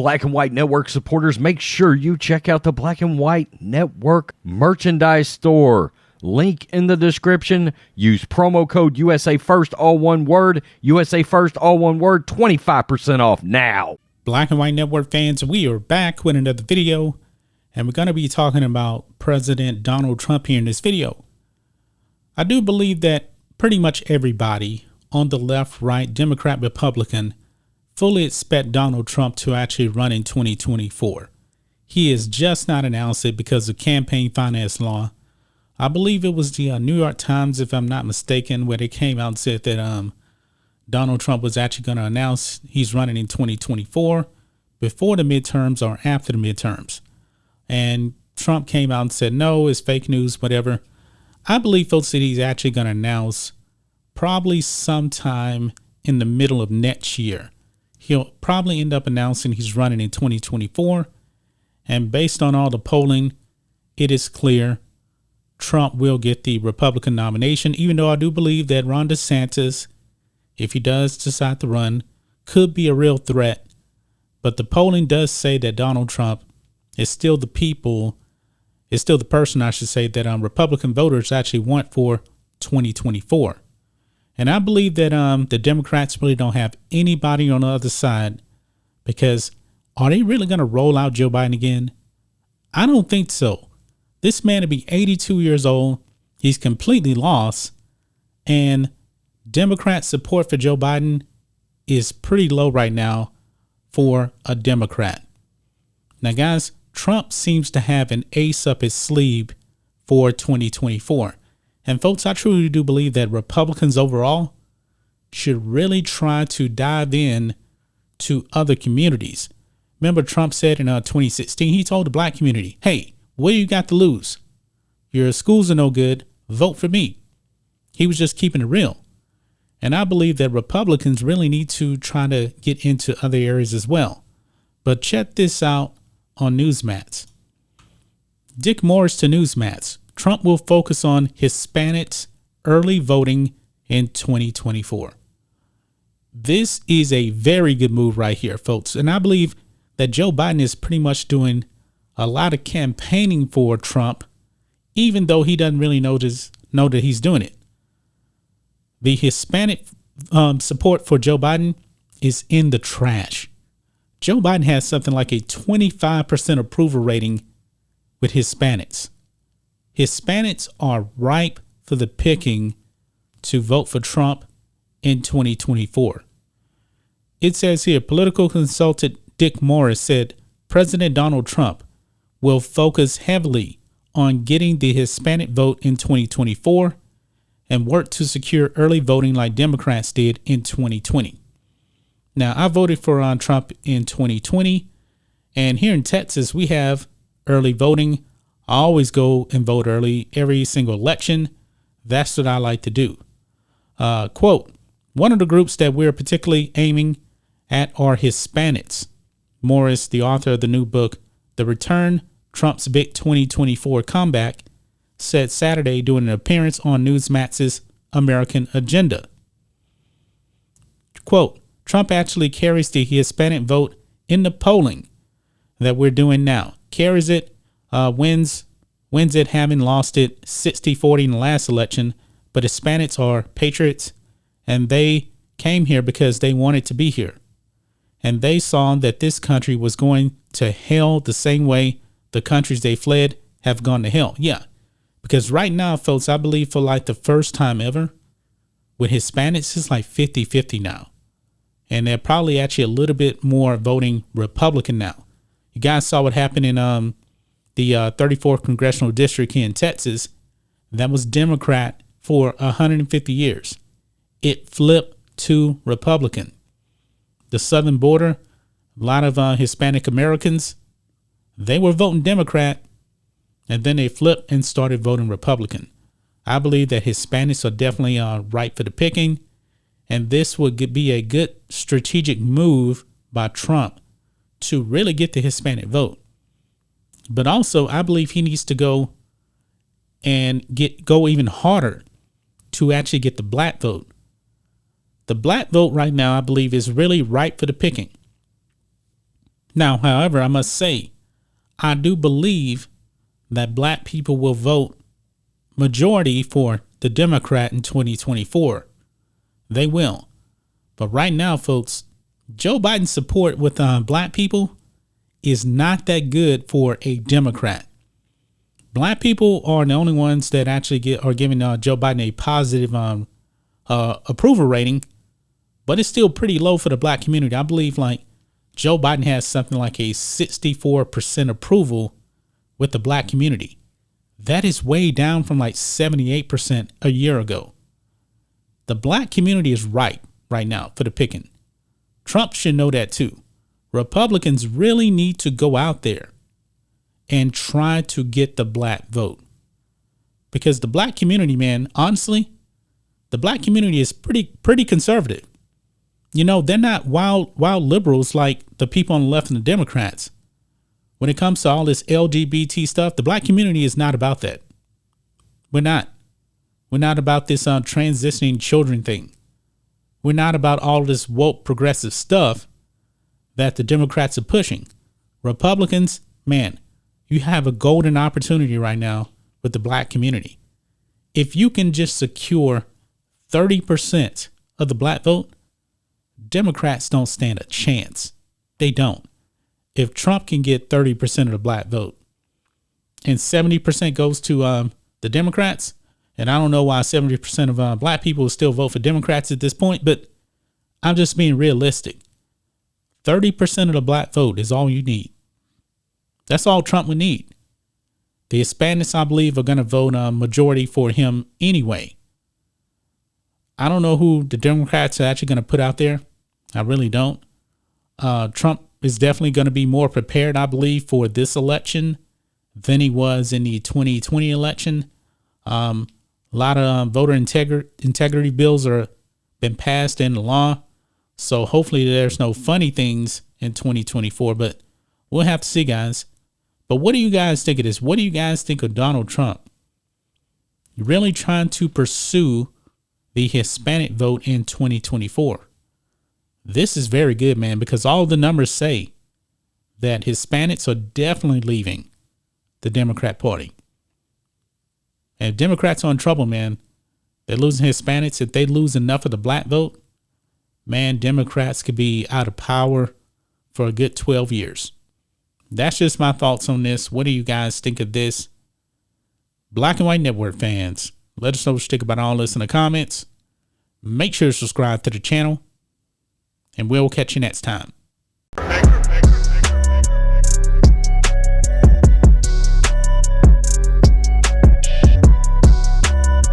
Black and White Network supporters, make sure you check out the Black and White Network merchandise store. Link in the description. Use promo code USA First, all one word. USA First, all one word. 25% off now. Black and White Network fans, we are back with another video, and we're going to be talking about President Donald Trump here in this video. I do believe that pretty much everybody on the left, right, Democrat, Republican, fully expect Donald Trump to actually run in 2024. He has just not announced it because of campaign finance law. I believe it was the New York Times, if I'm not mistaken, where they came out and said that Donald Trump was actually going to announce he's running in 2024 before the midterms or after the midterms. And Trump came out and said, no, it's fake news, whatever. I believe, folks, that he's actually going to announce probably sometime in the middle of next year. He'll probably end up announcing he's running in 2024. And based on all the polling, it is clear Trump will get the Republican nomination, even though I do believe that Ron DeSantis, if he does decide to run, could be a real threat. But the polling does say that Donald Trump is still the person, I should say, that Republican voters actually want for 2024. And I believe that the Democrats really don't have anybody on the other side, because are they really going to roll out Joe Biden again? I don't think so. This man will be 82 years old. He's completely lost. And Democrat support for Joe Biden is pretty low right now for a Democrat. Now, guys, Trump seems to have an ace up his sleeve for 2024. And folks, I truly do believe that Republicans overall should really try to dive in to other communities. Remember, Trump said in 2016, he told the black community, hey, what do you got to lose? Your schools are no good. Vote for me. He was just keeping it real. And I believe that Republicans really need to try to get into other areas as well. But check this out on Newsmax. Dick Morris to Newsmax. Trump will focus on Hispanics early voting in 2024. This is a very good move right here, folks. And I believe that Joe Biden is pretty much doing a lot of campaigning for Trump, even though he doesn't really know that he's doing it. The Hispanic support for Joe Biden is in the trash. Joe Biden has something like a 25% approval rating with Hispanics. Hispanics are ripe for the picking to vote for Trump in 2024. It says here, political consultant Dick Morris said President Donald Trump will focus heavily on getting the Hispanic vote in 2024 and work to secure early voting like Democrats did in 2020. Now, I voted for Trump in 2020, and here in Texas, we have early voting. I always go and vote early every single election. That's what I like to do. Quote, one of the groups that we're particularly aiming at are Hispanics. Morris, the author of the new book, The Return, Trump's Big 2024 Comeback, said Saturday during an appearance on Newsmax's American Agenda. Quote, Trump actually carries the Hispanic vote in the polling that we're doing now. Carries it, wins it, having lost it 60-40 in the last election. But Hispanics are patriots, and they came here because they wanted to be here. And they saw that this country was going to hell the same way the countries they fled have gone to hell. Yeah, because right now, folks, I believe for like the first time ever, with Hispanics, it's like 50-50 now. And they're probably actually a little bit more voting Republican now. You guys saw what happened in the 34th Congressional District here in Texas. That was Democrat for 150 years. It flipped to Republican. The southern border, a lot of Hispanic Americans, they were voting Democrat, and then they flipped and started voting Republican. I believe that Hispanics are definitely ripe for the picking, and this would be a good strategic move by Trump to really get the Hispanic vote. But also, I believe he needs to go even harder to actually get the black vote. The black vote right now, I believe, is really ripe for the picking. Now, however, I must say, I do believe that black people will vote majority for the Democrat in 2024. They will. But right now, folks, Joe Biden's support with black people is not that good for a Democrat. Black people are the only ones that actually are giving Joe Biden a positive approval rating, but it's still pretty low for the black community. I believe like Joe Biden has something like a 64% approval with the black community. That is way down from like 78% a year ago. The black community is right now for the picking. Trump should know that too. Republicans really need to go out there and try to get the black vote. Because the black community, man, honestly, the black community is pretty conservative. You know, they're not wild liberals like the people on the left and the Democrats. When it comes to all this LGBT stuff, the black community is not about that. We're not. We're not about this transitioning children thing. We're not about all this woke progressive stuff that the Democrats are pushing. Republicans, man, you have a golden opportunity right now with the black community. If you can just secure 30% of the black vote, Democrats don't stand a chance. They don't. If Trump can get 30% of the black vote and 70% goes to the Democrats, and I don't know why 70% of black people will still vote for Democrats at this point, but I'm just being realistic. 30% of the black vote is all you need. That's all Trump would need. The Hispanics, I believe, are going to vote majority for him anyway. I don't know who the Democrats are actually going to put out there. I really don't. Trump is definitely going to be more prepared, I believe, for this election than he was in the 2020 election. A lot of voter integrity bills are been passed into law. So hopefully there's no funny things in 2024, but we'll have to see, guys. But what do you guys think of this? What do you guys think of Donald Trump? You're really trying to pursue the Hispanic vote in 2024. This is very good, man, because all the numbers say that Hispanics are definitely leaving the Democrat Party. And if Democrats are in trouble, man, they're losing Hispanics. If they lose enough of the black vote, man, Democrats could be out of power for a good 12 years. That's just my thoughts on this. What do you guys think of this? Black and White Network fans, let us know what you think about all this in the comments. Make sure to subscribe to the channel, and we'll catch you next time.